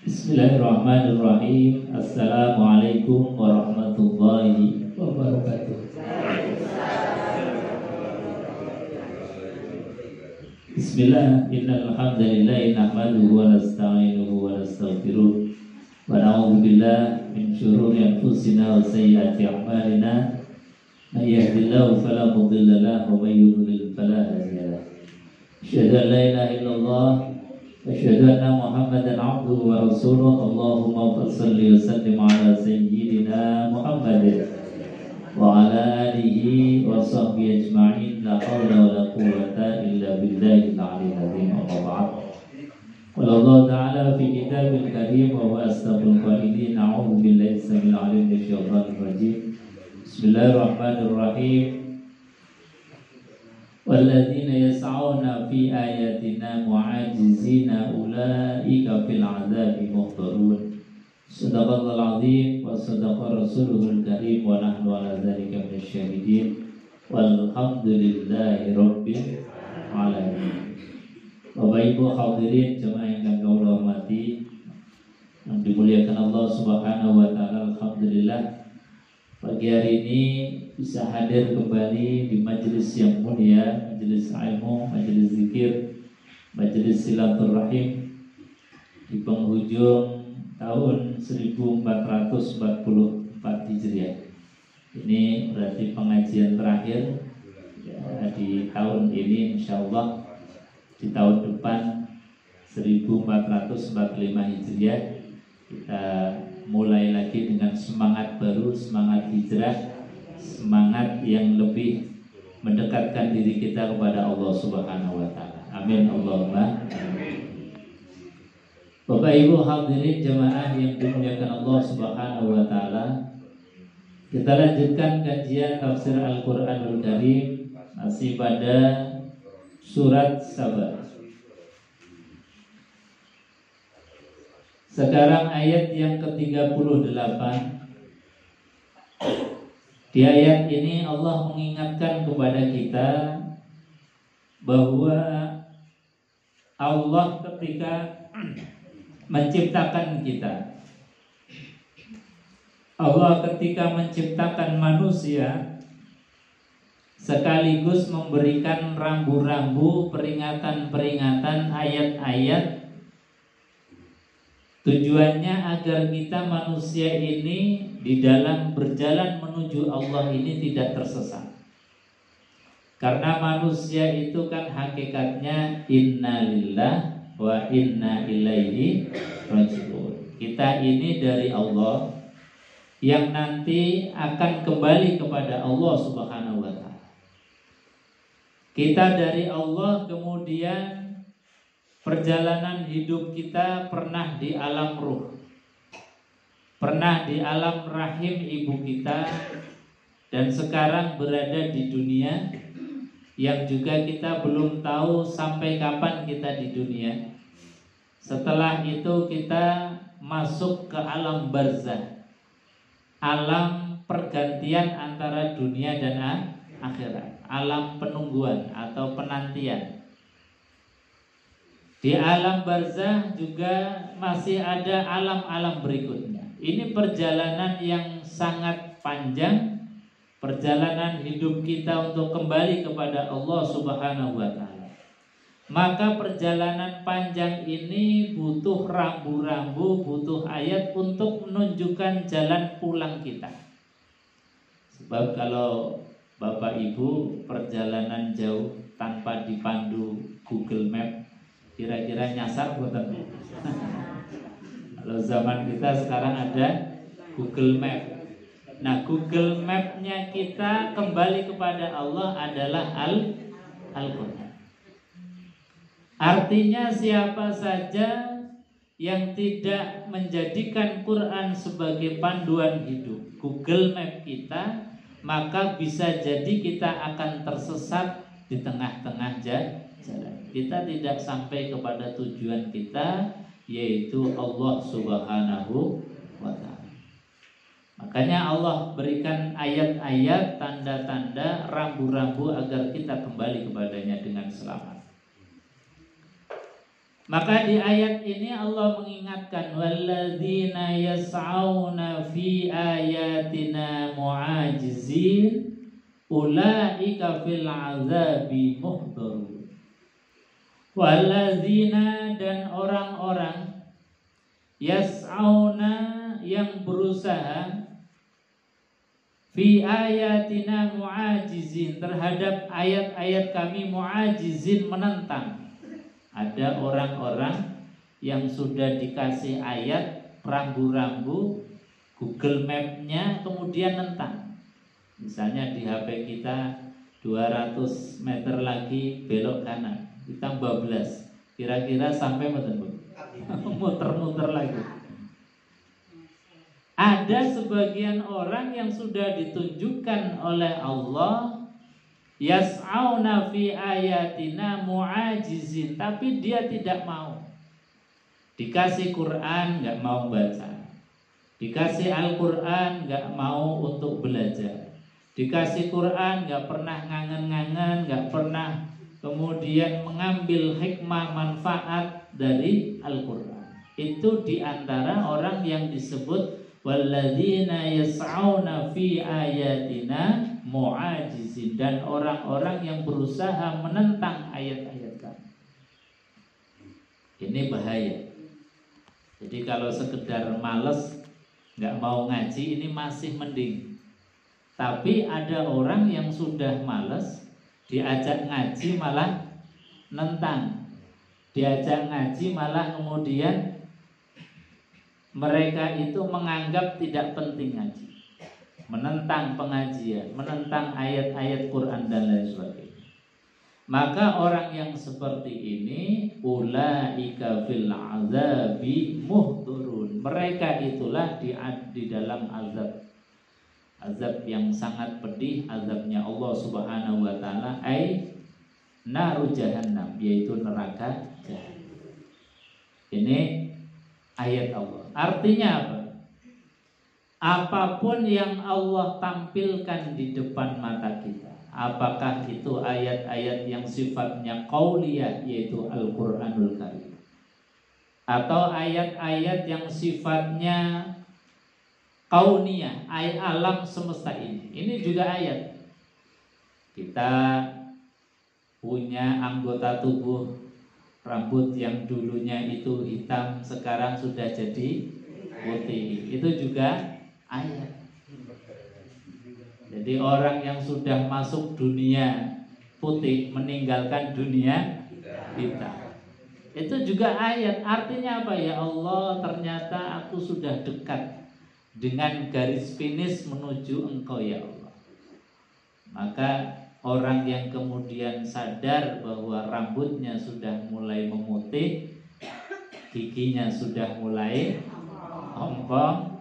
Bismillahirrahmanirrahim. Assalamualaikum warahmatullahi wabarakatuh. Bismillah, innal hamdalillah nahmaduhu wa nasta'inuhu wa nastaghfiruh wa na'udzu billahi min shururi anfusina wa sayyiati a'malina. May yahdihillahu fala mudilla lahu wa may yudlil fala hadiya lahu. Asyhadu an la ilaha illallah wa asyhadu anna Muhammadan 'abduhu wa rasuluh. Allahumma shalli wa sallim ala sayyidina Muhammadin wa ala alihi wa sahbihi ajma'in. La haula wa la quwwata illa billahil 'aliyyil 'azim. Amma ba'd. Qala Allah ta'ala fi kitabil karim wa huwa asdaqul qailin. A'udzu billahi samil 'alim minasyaitonir rajim. Bismillahirrahmanirrahim. Walladzina yas'auna fi ayatina mu'ajizina ulaika fil 'adzabi muhdarun. Shadaqallahul 'azim wa shadaqa rasuluhul karim wa nahnu 'ala dzalika minasyahidin. Walhamdulillahi rabbil alamin. Bapak Ibu hadirin jemaah yang kami hormati, yang dimuliakan Allah Subhanahu wa taala, alhamdulillah pagi hari ini bisa hadir kembali di majelis yang mulia, majelis ilmu, majelis zikir, majelis silaturahim di penghujung tahun 1444 Hijriah. Ini berarti pengajian terakhir ya, di tahun ini, insyaallah di tahun depan 1445 Hijriah kita mulai lagi dengan semangat baru, semangat hijrah, semangat yang lebih mendekatkan diri kita kepada Allah Subhanahu wa taala. Amin Allahumma amin. Bapak Ibu hadirin jemaah yang dimuliakan Allah Subhanahu wa taala, kita lanjutkan kajian tafsir Al-Qur'anul Karim masih pada surat Saba. Sekarang ayat yang ke-38. Di ayat ini Allah mengingatkan kepada kita bahwa Allah ketika menciptakan kita, Allah ketika menciptakan manusia sekaligus memberikan rambu-rambu, peringatan-peringatan, ayat-ayat, tujuannya agar kita manusia ini di dalam berjalan menuju Allah ini tidak tersesat. Karena manusia itu kan hakikatnya innalillah wa inna ilaihi raji'un. Kita ini dari Allah yang nanti akan kembali kepada Allah Subhanahu wa taala. Kita dari Allah, kemudian perjalanan hidup kita pernah di alam ruh, pernah di alam rahim ibu kita, dan sekarang berada di dunia yang juga kita belum tahu sampai kapan kita di dunia. Setelah itu kita masuk ke alam barzah, alam pergantian antara dunia dan akhirat, alam penungguan atau penantian. Di alam barzah juga masih ada alam-alam berikutnya. Ini perjalanan yang sangat panjang, perjalanan hidup kita untuk kembali kepada Allah Subhanahu wa taala. Maka perjalanan panjang ini butuh rambu-rambu, butuh ayat untuk menunjukkan jalan pulang kita. Sebab kalau Bapak Ibu perjalanan jauh tanpa dipandu Google Map, kira-kira nyasar buatan. Kalau zaman kita sekarang ada Google Map. Nah, Google Map-nya kita kembali kepada Allah adalah Al-Quran. Artinya siapa saja yang tidak menjadikan Quran sebagai panduan hidup, Google Map kita, maka bisa jadi kita akan tersesat di tengah-tengah jalan. Kita tidak sampai kepada tujuan kita, yaitu Allah Subhanahu wa ta'ala. Makanya Allah berikan ayat-ayat, tanda-tanda, rambu-rambu agar kita kembali kepadanya dengan selamat. Maka di ayat ini Allah mengingatkan walladzina yas'auna fi ayatina mu'ajizin ulaika fil azabi muhdharun. Walladzina, dan orang-orang yas'auna, yang berusaha fi ayatina mu'ajizin, terhadap ayat-ayat kami mu'ajizin, menentang. Ada orang-orang yang sudah dikasih ayat rambu-rambu Google Map-nya kemudian nentang. Misalnya di HP kita 200 meter lagi belok kanan, kita bablas. Kira-kira sampai muter-muter lagi. Ada sebagian orang yang sudah ditunjukkan oleh Allah yas'auna fi ayatina mu'ajizin, tapi dia tidak mau. Dikasih Quran nggak mau baca, dikasih Al-Quran nggak mau untuk belajar, dikasih Quran nggak pernah ngangen-ngangen, nggak pernah kemudian mengambil hikmah manfaat dari Al-Quran. Itu diantara orang yang disebut walladzina yas'auna fi ayatina mu'ajizin, dan orang-orang yang berusaha menentang ayat-ayat kami. Ini bahaya. Jadi kalau sekedar males nggak mau ngaji ini masih mending. Tapi ada orang yang sudah males, diajak ngaji malah nentang, diajak ngaji malah kemudian mereka itu menganggap tidak penting ngaji, menentang pengajian, menentang ayat-ayat Quran dan lain sebagainya. Maka orang yang seperti ini ulaika fil azabi muhdharun, mereka itulah di dalam azab yang sangat pedih, azabnya Allah Subhanahu wa taala, ai naru jahannam, yaitu neraka jahannam. Ini ayat Allah. Artinya apa? Apapun yang Allah tampilkan di depan mata kita, apakah itu ayat-ayat yang sifatnya qauliyah, yaitu Al-Quranul Karim, atau ayat-ayat yang sifatnya kauniyah, ayat alam semesta ini juga ayat. Kita punya anggota tubuh, rambut yang dulunya itu hitam sekarang sudah jadi putih, itu juga ayat. Jadi orang yang sudah masuk dunia putih meninggalkan dunia hitam, itu juga ayat. Artinya apa? Ya Allah, ternyata aku sudah dekat dengan garis finish menuju Engkau ya Allah. Maka orang yang kemudian sadar bahwa rambutnya sudah mulai memutih, giginya sudah mulai ompong,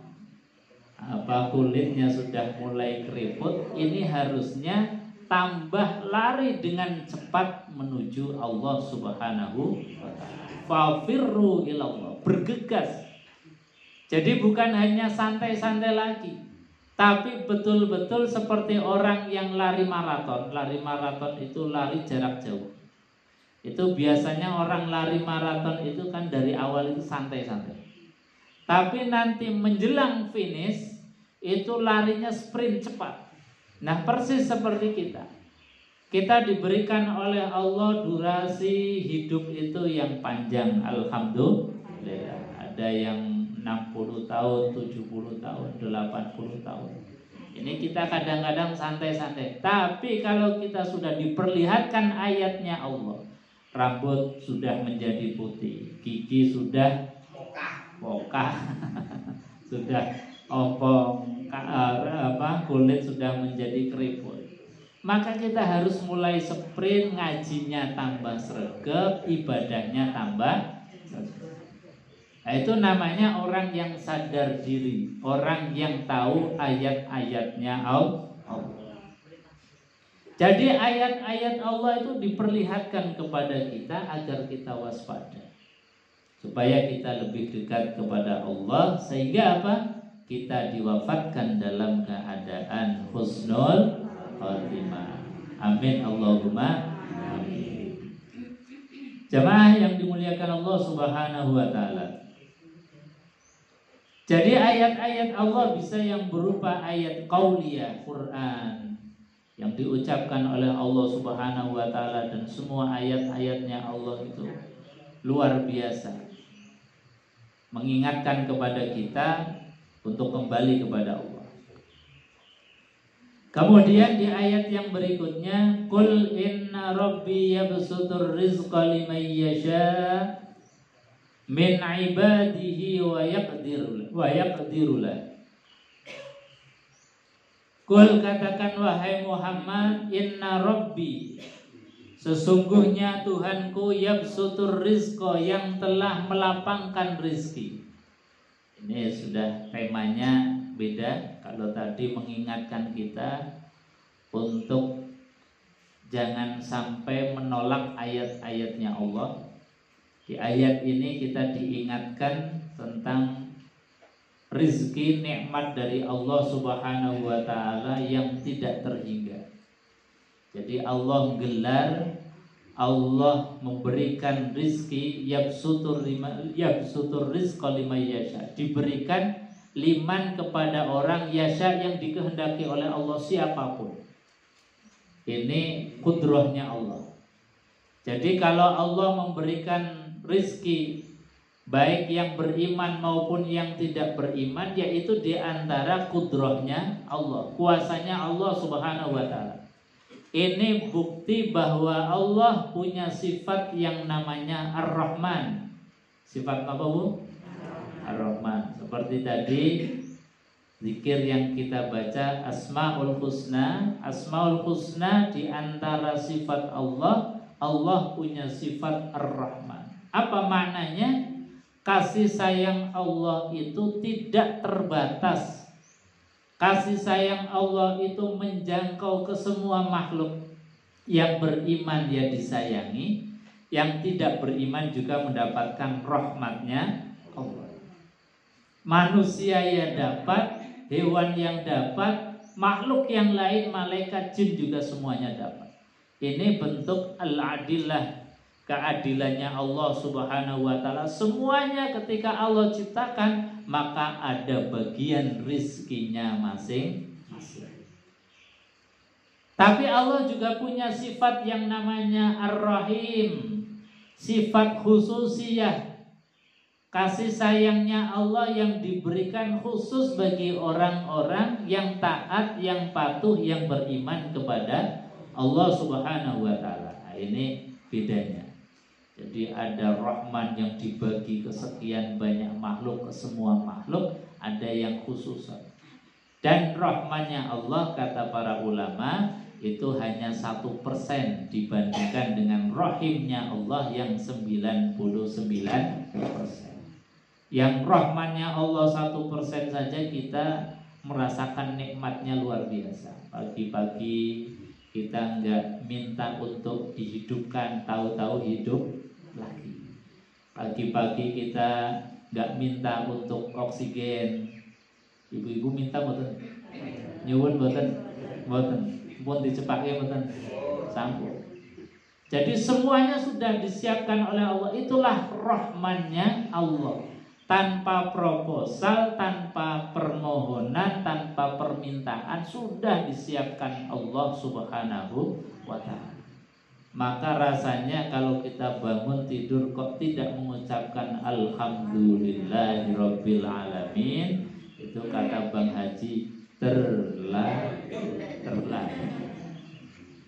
kulitnya sudah mulai keriput, ini harusnya tambah lari dengan cepat menuju Allah Subhanahu wa ta'ala. Fafirru ilallah, bergegas. Jadi bukan hanya santai-santai lagi, tapi betul-betul seperti orang yang lari maraton. Lari maraton itu lari jarak jauh. Itu biasanya orang lari maraton itu kan dari awal itu santai-santai, tapi nanti menjelang finish itu larinya sprint cepat. Nah, persis seperti kita. Kita diberikan oleh Allah durasi hidup itu yang panjang, alhamdulillah. Ada yang 60 tahun, 70 tahun, 80 tahun. Ini kita kadang-kadang santai-santai. Tapi kalau kita sudah diperlihatkan ayatnya Allah, rambut sudah menjadi putih, gigi sudah pokah, sudah ompong, kulit sudah menjadi keriput, maka kita harus mulai sprint, ngajinya tambah sregep, ibadahnya tambah sregep. Nah, itu namanya orang yang sadar diri, orang yang tahu ayat-ayatnya Allah. Jadi ayat-ayat Allah itu diperlihatkan kepada kita agar kita waspada, supaya kita lebih dekat kepada Allah, sehingga apa? Kita diwafatkan dalam keadaan husnul khatimah. Amin Allahumma amin. Jamaah yang dimuliakan Allah Subhanahu wa taala. Jadi ayat-ayat Allah bisa yang berupa ayat qauliyah Quran yang diucapkan oleh Allah Subhanahu wa taala, dan semua ayat-ayatnya Allah itu luar biasa, mengingatkan kepada kita untuk kembali kepada Allah. Kemudian di ayat yang berikutnya, Qul inna rabbi yabsutur rizqa liman yasha min ibadihi wa yaqdiru lah. Qul, katakan wahai Muhammad, inna rabbi, sesungguhnya Tuhanku, yabsutur rizqa, yang telah melapangkan rizki. Ini sudah temanya beda. Kalau tadi mengingatkan kita untuk jangan sampai menolak ayat-ayatnya Allah, di ayat ini kita diingatkan tentang rizki, nikmat dari Allah Subhanahu wa taala yang tidak terhingga. Jadi Allah gelar, Allah memberikan rizki, yabsutur rizqa liman yasha, diberikan liman kepada orang yasha yang dikehendaki oleh Allah, siapapun. Ini kudrahnya Allah. Jadi kalau Allah memberikan rizki baik yang beriman maupun yang tidak beriman, yaitu di antara kudrahnya Allah, kuasanya Allah Subhanahu wa taala. Ini bukti bahwa Allah punya sifat yang namanya Ar-Rahman. Sifat apa, Bu? Ar-Rahman. Seperti tadi zikir yang kita baca, Asmaul Husna. Asmaul Husna di antara sifat Allah, Allah punya sifat Ar-Rahman. Apa maknanya? Kasih sayang Allah itu tidak terbatas. Kasih sayang Allah itu menjangkau ke semua makhluk. Yang beriman dia disayangi, yang tidak beriman juga mendapatkan rahmatnya Allah. Manusia yang dapat, hewan yang dapat, makhluk yang lain, malaikat, jin juga semuanya dapat. Ini bentuk al-adillah, keadilannya Allah Subhanahu wa taala. Semuanya ketika Allah ciptakan, maka ada bagian rizkinya masing-masing. Tapi Allah juga punya sifat yang namanya Ar-Rahim, sifat khususiyah. Kasih sayangnya Allah yang diberikan khusus bagi orang-orang yang taat, yang patuh, yang beriman kepada Allah Subhanahu wa taala. Nah, ini bedanya. Jadi ada Rahman yang dibagi ke sekian banyak makhluk, ke semua makhluk, ada yang khusus. Dan Rahmannya Allah, kata para ulama, itu hanya 1% dibandingkan dengan Rahimnya Allah yang 99%. Yang Rahmannya Allah 1% saja kita merasakan nikmatnya luar biasa. Pagi-pagi kita enggak minta untuk dihidupkan, tahu-tahu hidup lagi. Pagi-pagi kita nggak minta untuk oksigen. Ibu-ibu minta mboten? Nyuwun mboten? Mboten. Pun dicepake mboten? Sampun. Jadi semuanya sudah disiapkan oleh Allah. Itulah rahmannya Allah. Tanpa proposal, tanpa permohonan, tanpa permintaan, sudah disiapkan Allah Subhanahu wa taala. Maka rasanya kalau kita bangun tidur kok tidak mengucapkan Alhamdulillahirabbil alamin, itu kata Bang Haji terlalu.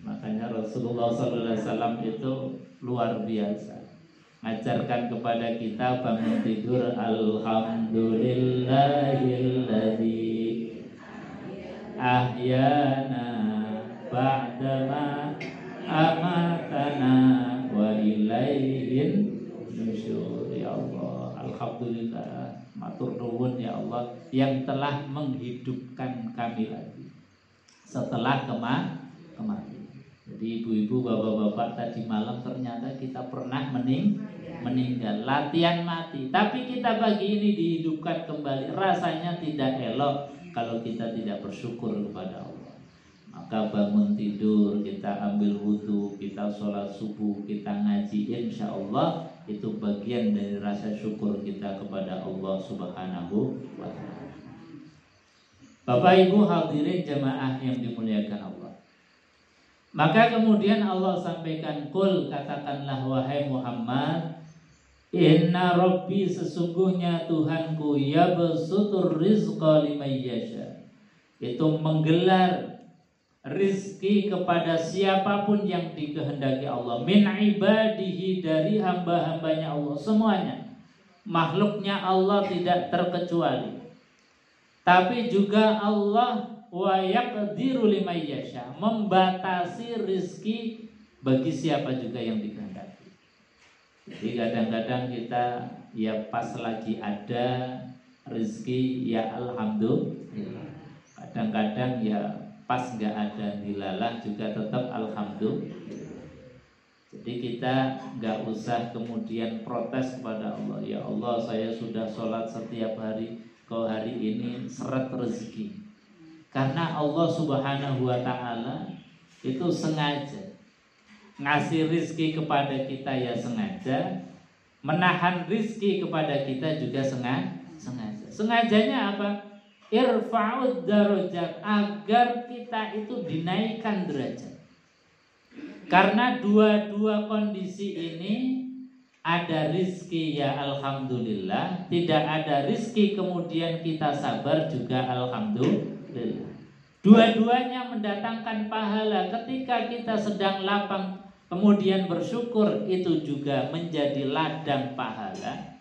Makanya Rasulullah SAW itu luar biasa, mengajarkan kepada kita bangun tidur Alhamdulillahilladzi ahyana ba'dama amatana wa ilaihin nusyur. Ya Allah, alhamdulillah, matur nuwun ya Allah yang telah menghidupkan kami lagi setelah kematian. Jadi ibu-ibu, bapak-bapak, tadi malam ternyata kita pernah meninggal, latihan mati, tapi kita pagi ini dihidupkan kembali. Rasanya tidak elok kalau kita tidak bersyukur kepada Allah. Maka bangun tidur, kita ambil wudhu, kita sholat subuh, kita ngaji, insya Allah itu bagian dari rasa syukur kita kepada Allah Subhanahu wa ta'ala. Bapak Ibu hadirin jamaah yang dimuliakan Allah. Maka kemudian Allah sampaikan, Qul, katakanlah wahai Muhammad, inna rabbi, sesungguhnya Tuhanku, yabsutur rizqa liman yasha, itu menggelar rizki kepada siapapun yang dikehendaki Allah, min ibadihi, dari hamba-hambanya Allah semuanya, makhluknya Allah tidak terkecuali. Tapi juga Allah wa yaqdiru liman yasha, membatasi rizki bagi siapa juga yang dikehendaki. Jadi kadang-kadang kita ya pas lagi ada rizki ya alhamdulillah, kadang-kadang ya pas nggak ada dilalah juga tetap alhamdulillah. Jadi kita nggak usah kemudian protes kepada Allah, ya Allah saya sudah sholat setiap hari, kok hari ini seret rezeki. Karena Allah Subhanahu wa ta'ala itu sengaja ngasih rizki kepada kita ya sengaja, menahan rizki kepada kita juga sengaja. Sengajanya apa? Irfa'ud darajat, agar kita itu dinaikkan derajat. Karena dua-dua kondisi ini, ada rizki ya alhamdulillah, tidak ada rizki kemudian kita sabar juga alhamdulillah. Dua-duanya mendatangkan pahala. Ketika kita sedang lapang kemudian bersyukur, itu juga menjadi ladang pahala.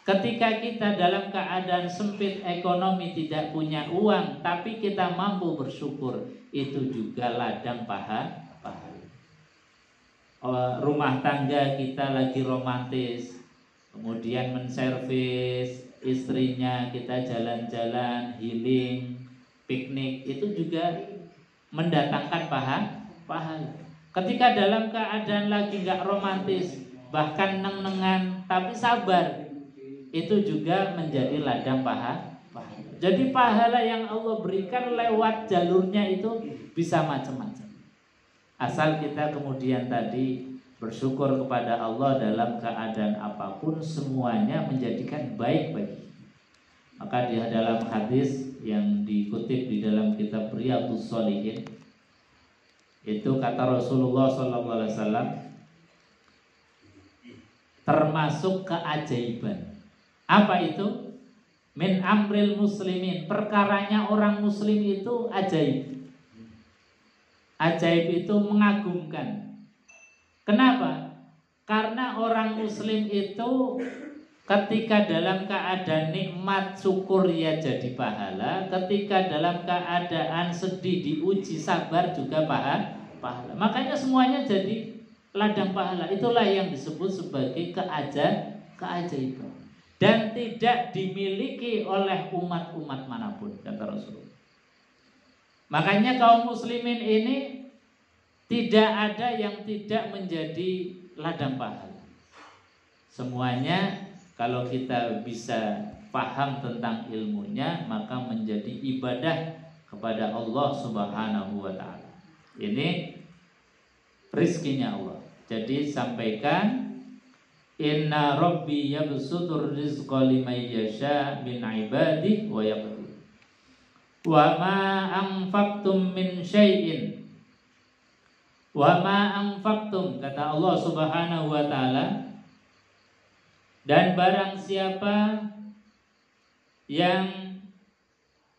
Ketika kita dalam keadaan sempit ekonomi, tidak punya uang, tapi kita mampu bersyukur, itu juga ladang pahala. Rumah tangga kita lagi romantis, kemudian menservis istrinya, kita jalan-jalan, healing, piknik, itu juga mendatangkan pahala. Ketika dalam keadaan lagi gak romantis, bahkan neng-nengan, tapi sabar, itu juga menjadi ladang pahala. Jadi pahala yang Allah berikan lewat jalurnya itu bisa macam-macam. Asal kita kemudian tadi bersyukur kepada Allah dalam keadaan apapun, semuanya menjadikan baik bagi. Maka di dalam hadis yang dikutip di dalam kitab Riyadhus Shalihin, itu kata Rasulullah SAW, termasuk keajaiban. Apa itu? Min amril muslimin, perkaranya orang muslim itu ajaib. Ajaib itu mengagumkan. Kenapa? Karena orang muslim itu ketika dalam keadaan nikmat syukur ya jadi pahala, ketika dalam keadaan sedih diuji sabar juga pahala. Makanya semuanya jadi ladang pahala. Itulah yang disebut sebagai keajaiban. Dan tidak dimiliki oleh umat-umat manapun, kata Rasulullah. Makanya kaum muslimin ini tidak ada yang tidak menjadi ladang pahala. Semuanya kalau kita bisa paham tentang ilmunya, maka menjadi ibadah kepada Allah Subhanahu wa ta'ala. Ini rizkinya Allah. Jadi sampaikan, inna rabbi yabsutur rizqa liman yasha min ibadihi wa yaqdir. Wa ma anfaqtum min syai'in, wa ma anfaqtum, kata Allah Subhanahu wa ta'ala, dan barang siapa yang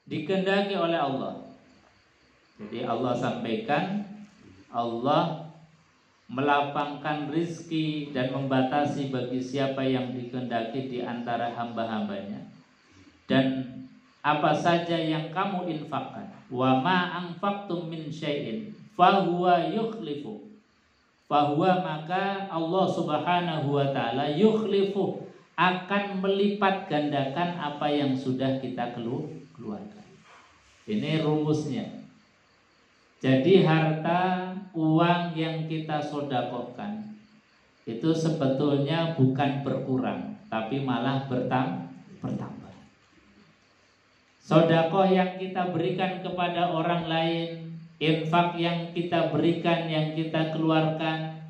dikehendaki oleh Allah. Jadi Allah sampaikan, Allah melapangkan rizki dan membatasi bagi siapa yang dikehendaki di antara hamba-hambanya. Dan apa saja yang kamu infakkan, wa ma anfaqtum min syai'in fahuwa yukhlifu, fahuwa, maka Allah Subhanahu wa ta'ala yukhlifu, akan melipat gandakan apa yang sudah kita keluarkan. Ini rumusnya. Jadi harta, uang yang kita sedekahkan itu sebetulnya bukan berkurang, tapi malah bertambah. Sedekah yang kita berikan kepada orang lain infak yang kita berikan, yang kita keluarkan,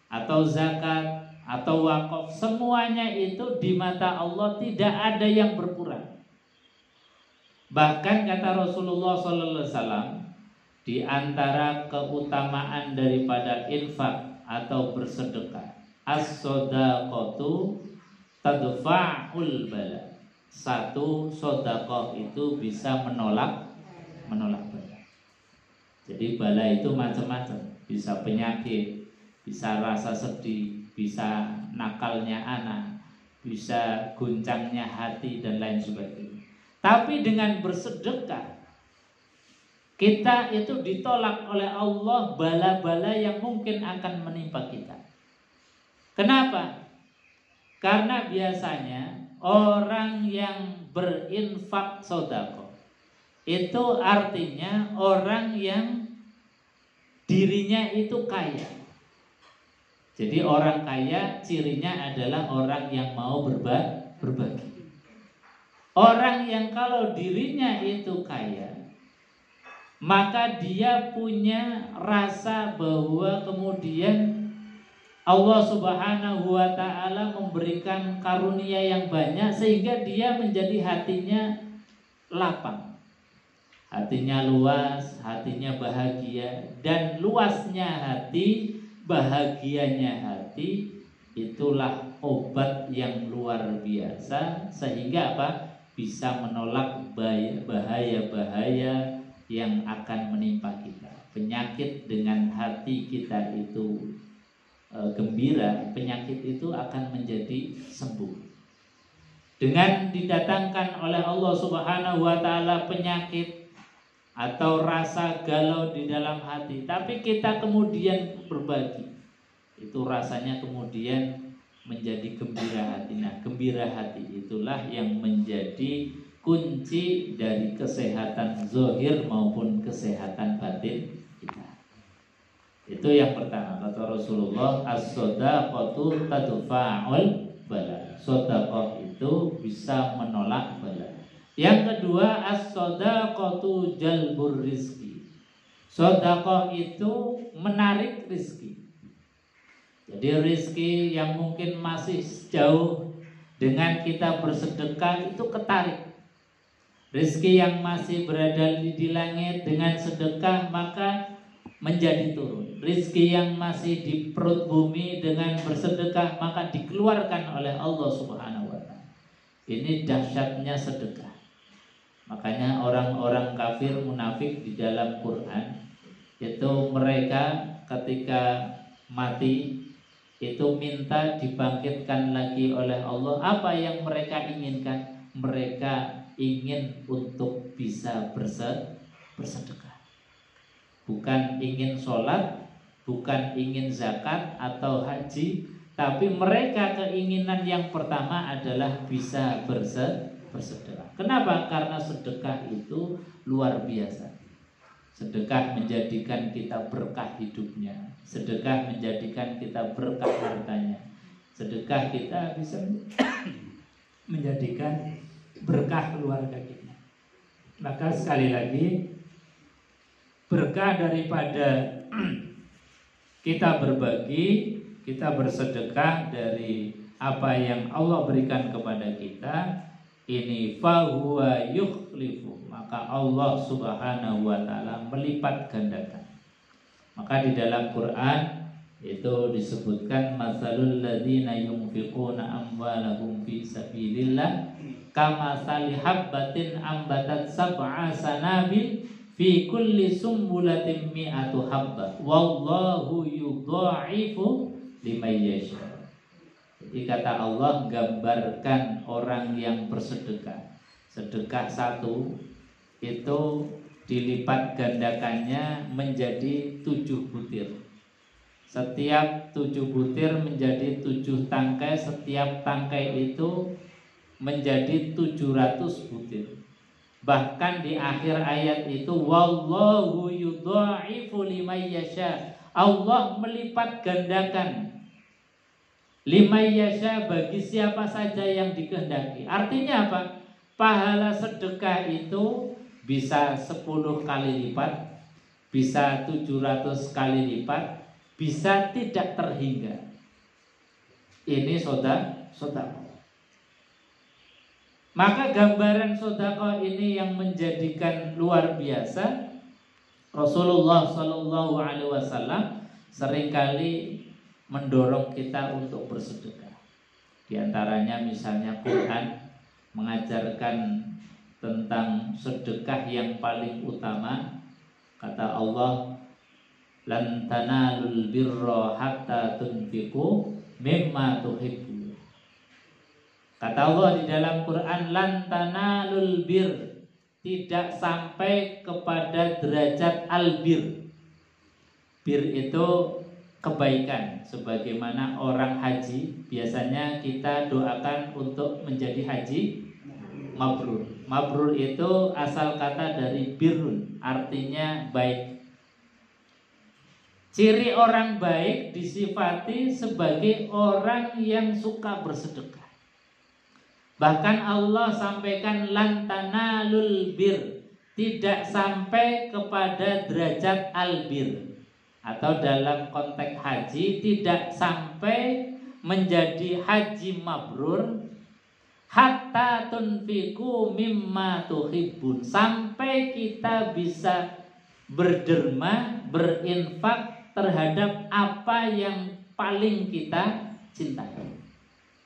atau zakat, atau wakaf, semuanya itu di mata Allah tidak ada yang berkurang. Bahkan kata Rasulullah SAW, di antara keutamaan daripada infak atau bersedekah, as-sodaqatu tadfa'ul bala. Satu, sedekah itu bisa menolak bala. Jadi bala itu macam-macam, bisa penyakit, bisa rasa sedih, bisa nakalnya anak, bisa guncangnya hati dan lain sebagainya. Tapi dengan bersedekah, kita itu ditolak oleh Allah bala-bala yang mungkin akan menimpa kita. Kenapa? Karena biasanya orang yang berinfak sedekah itu artinya orang yang dirinya itu kaya. Jadi orang kaya cirinya adalah orang yang mau berbagi. Orang yang kalau dirinya itu kaya, maka dia punya rasa bahwa kemudian Allah Subhanahu wa ta'ala memberikan karunia yang banyak, sehingga dia menjadi hatinya lapang, hatinya luas, hatinya bahagia. Dan luasnya hati, bahagianya hati, itulah obat yang luar biasa, sehingga apa? Bisa menolak bahaya-bahaya yang akan menimpa kita. Penyakit dengan hati kita itu gembira, penyakit itu akan menjadi sembuh. Dengan didatangkan oleh Allah Subhanahu wa ta'ala penyakit atau rasa galau di dalam hati, tapi kita kemudian berbagi, itu rasanya kemudian menjadi gembira hati. Nah, gembira hati itulah yang menjadi kunci dari kesehatan zahir maupun kesehatan batin kita. Itu yang pertama, kata Rasulullah, as-shadaqatu tadfa'ul bala. Sedekah itu bisa menolak bala. Yang kedua, as-shadaqatu jalbur rizki. Sedekah itu menarik rizki. Jadi rizki yang mungkin masih jauh, dengan kita bersedekah itu ketarik. Rizki yang masih berada di langit, dengan sedekah maka menjadi turun. Rizki yang masih di perut bumi, dengan bersedekah maka dikeluarkan oleh Allah Subhanahu wa ta'ala. Ini dahsyatnya sedekah. Makanya orang-orang kafir munafik di dalam Quran itu mereka ketika mati itu minta dibangkitkan lagi oleh Allah. Apa yang mereka inginkan? Mereka ingin untuk bisa bersedekah. Bukan ingin sholat, bukan ingin zakat atau haji, tapi mereka keinginan yang pertama adalah bisa bersedekah. Kenapa? Karena sedekah itu luar biasa. Sedekah menjadikan kita berkah hidupnya. Sedekah menjadikan kita berkah hartanya. Sedekah kita bisa menjadikan berkah keluarga kita. Maka sekali lagi, berkah daripada kita berbagi, kita bersedekah dari apa yang Allah berikan kepada kita, ini fahuwa yukhlifu, maka Allah Subhanahu wa ta'ala melipat gandakan. Maka di dalam Quran itu disebutkan matsalul ladzina yunfiquna amwalahum fi sabilillah kamatsali habbatin ambatat sab'a sanabil fi kulli sumbulatin mi'atu habbah wallahu yudha'ifu liman yasha. Jadi kata Allah gambarkan orang yang bersedekah. Sedekah satu itu dilipat gandakannya menjadi 7 butir. Setiap 7 butir menjadi 7 tangkai. Setiap tangkai itu menjadi 700 butir. Bahkan di akhir ayat itu wallahu yudha'ifu liman yasha. Allah melipat gandakan liman yasha bagi siapa saja yang dikehendaki. Artinya apa? Pahala sedekah itu bisa 10 kali lipat, bisa 700 kali lipat, bisa tidak terhingga. Ini sedekah. Maka gambaran sedekah ini yang menjadikan luar biasa. Rasulullah Shallallahu Alaihi Wasallam seringkali mendorong kita untuk bersedekah. Di antaranya misalnya Quran mengajarkan tentang sedekah yang paling utama. Kata Allah, lan tanalul birra hatta tunfiqu mimma tuhibbu. Kata Allah di dalam Quran, lan tanalul bir, tidak sampai kepada derajat albir. Bir itu kebaikan. Sebagaimana orang haji, biasanya kita doakan untuk menjadi haji mabrur. Mabrur itu asal kata dari birrun, artinya baik. Ciri orang baik disifati sebagai orang yang suka bersedekah. Bahkan Allah sampaikan lan tanalul bir, tidak sampai kepada derajat albir. Atau dalam konteks haji tidak sampai menjadi haji mabrur hatta tunfiku mimma tuhibbun, sampai kita bisa berderma, berinfak terhadap apa yang paling kita cintai.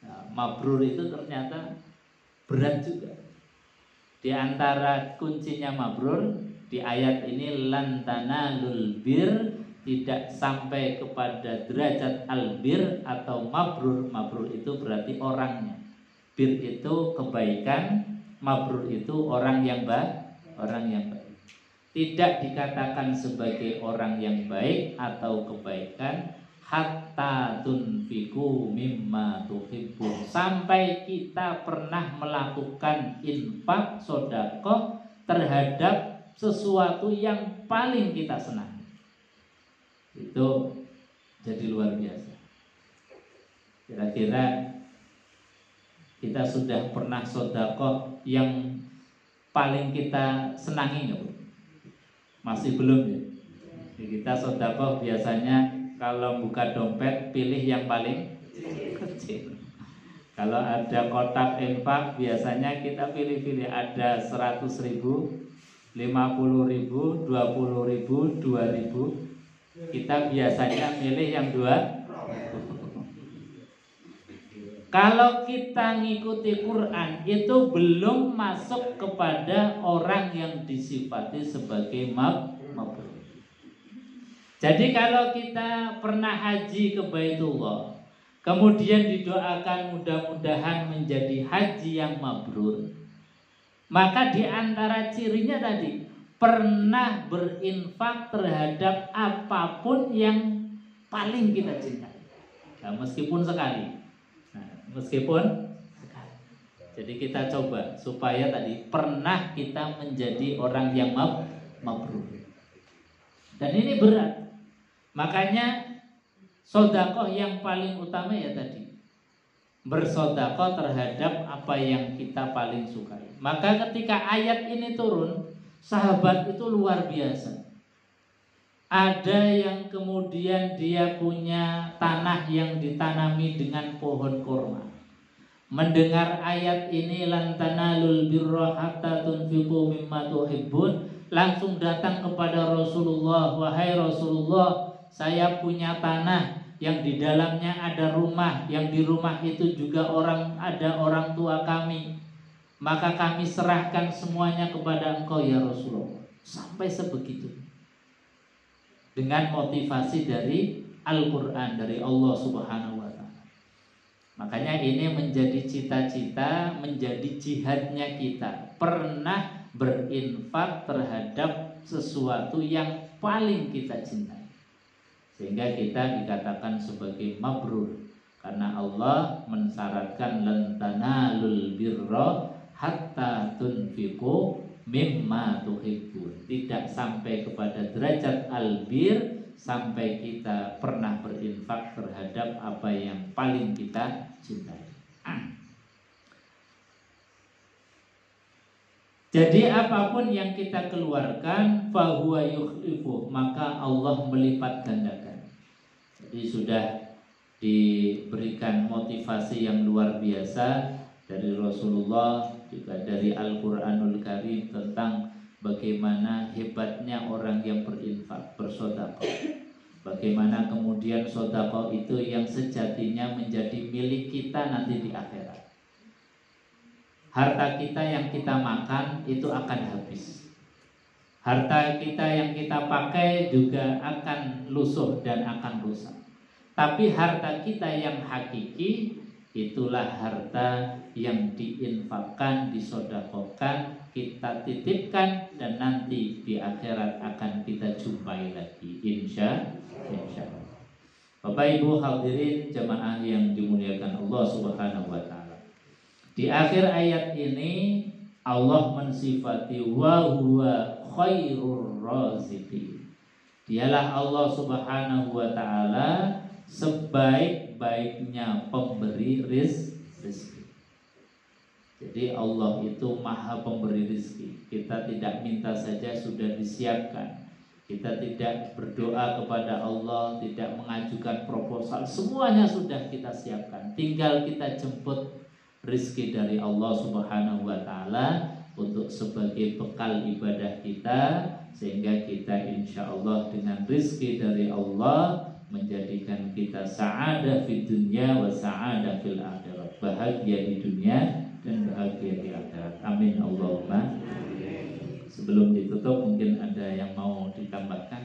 Nah, mabrur itu ternyata berat juga. Di antara kuncinya mabrur di ayat ini, lan tanalul bir, tidak sampai kepada derajat albir atau mabrur. Mabrur itu berarti orangnya. Bir itu kebaikan, mabrur itu orang yang baik. Tidak dikatakan sebagai orang yang baik atau kebaikan hatta tunfiku mimma tuhibbun, sampai kita pernah melakukan infak sedekah terhadap sesuatu yang paling kita senang. Itu jadi luar biasa. Kira-kira kita sudah pernah sedekah yang paling kita senangi nggak, Bu? Masih belum ya? Kita sedekah biasanya kalau buka dompet pilih yang paling kecil. Kalau ada kotak infak biasanya kita pilih-pilih, ada 100.000, 50.000, 20.000, 2.000. Kita biasanya milih yang 2. Kalau kita ngikuti Quran itu belum masuk kepada orang yang disifati sebagai mabrur. Jadi kalau kita pernah haji ke Baitullah, kemudian didoakan mudah-mudahan menjadi haji yang mabrur, maka di antara cirinya tadi pernah berinfak terhadap apapun yang paling kita cintai. Nah, meskipun sekali. Jadi kita coba supaya tadi pernah kita menjadi orang yang mabrur. Dan ini berat. Makanya sedekah yang paling utama ya tadi, bersedekah terhadap apa yang kita paling sukai. Maka ketika ayat ini turun, sahabat itu luar biasa. Ada yang kemudian dia punya tanah yang ditanami dengan pohon kurma. Mendengar ayat ini, lan tanalul birra hatta tunfiqu mimma tuhibbun, langsung datang kepada Rasulullah, wahai Rasulullah, saya punya tanah yang di dalamnya ada rumah, yang di rumah itu juga ada orang tua kami. Maka kami serahkan semuanya kepada engkau ya Rasulullah. Sampai sebegitu. Dengan motivasi dari Al-Quran, dari Allah Subhanahu wa Ta'ala. Makanya ini menjadi cita-cita, menjadi jihadnya kita, pernah berinfak terhadap sesuatu yang paling kita cintai, sehingga kita dikatakan sebagai mabrur. Karena Allah mensyaratkan lan tanalul birra hatta tunfiqu mimma tuhibbun, tidak sampai kepada derajat albir sampai kita pernah berinfak terhadap apa yang paling kita cintai. Jadi apapun yang kita keluarkan fahuwa yukhlifu, maka Allah melipat gandakan. Jadi sudah diberikan motivasi yang luar biasa dari Rasulullah, juga dari Al-Quranul Karim tentang bagaimana hebatnya orang yang berinfak, bersedekah. Bagaimana kemudian sedekah itu yang sejatinya menjadi milik kita nanti di akhirat. Harta kita yang kita makan itu akan habis. Harta kita yang kita pakai juga akan lusuh dan akan rusak. Tapi harta kita yang hakiki, itulah harta yang diinfakkan, disedekahkan, kita titipkan, dan nanti di akhirat akan kita jumpai lagi, insya Allah. Bapak Ibu hadirin jamaah yang dimuliakan Allah Subhanahu wa taala. Di akhir ayat ini Allah mensifati wa huwa khairur raziqin. Dialah Allah Subhanahu wa taala sebaik-baiknya pemberi rezeki. Jadi Allah itu maha pemberi rezeki. Kita tidak minta saja sudah disiapkan. Kita tidak berdoa kepada Allah, tidak mengajukan proposal, semuanya sudah kita siapkan. Tinggal kita jemput rezeki dari Allah Subhanahu wa taala untuk sebagai bekal ibadah kita, sehingga kita insya Allah dengan rezeki dari Allah menjadikan kita sa'adah di dunia wa sa'adah fil akhirat, bahagia di dunia dan bahagia di akhirat. Amin Allahumma. Sebelum ditutup mungkin ada yang mau ditambahkan.